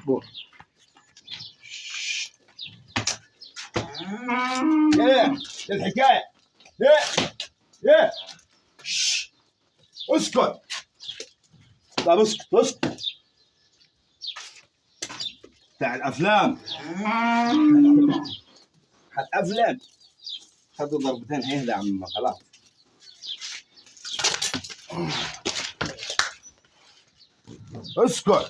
قول. ايه الحكايه؟ ايه ايه اسكت. طب اسكت اسكت. بتاع الافلام هتأفلم. خدوا ضربتين هيهدى يا عم خلاص. اسكت.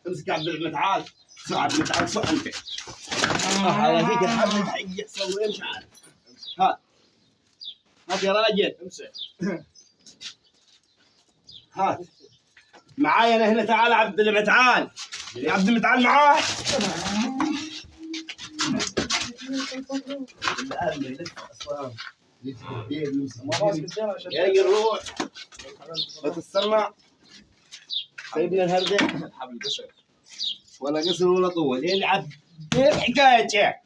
امسك يا عبد المتعال. عبد المتعال صح انت. على فيك الحبل حي يسوي مش عارف. هات هات يا راجل. امسك. هات معايا انا هنا. تعال عبد المتعال. يا عبد المتعال معاي. يا الروح ما تستنى. سيبنا الهرده. حبل قصر. ولا قصر ولا طول. العب. ايه الحكايه؟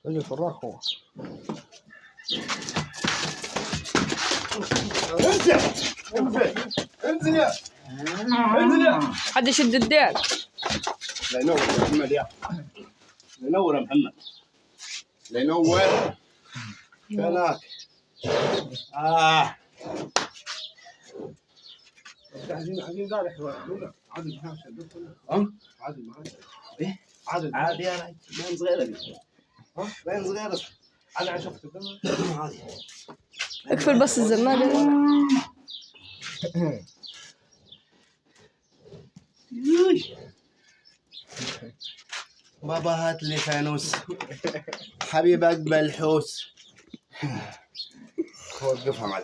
رجل فراخ هو. انزل انزل انزل يا انزل يا. حد يشد الديل. لا ينور يا محمد يا. لا ينور يا محمد. لا ينور. هناك. عايزين ذلك عادل معاه عادل معاه. ايه عادل عادي يا راجل. بين صغيره دي. بين صغيره. عادل عشان شفت عادي. اقفل بس الزمادة. بابا هات لي فانوس. حبيب اقبل حوس. وقفها معك.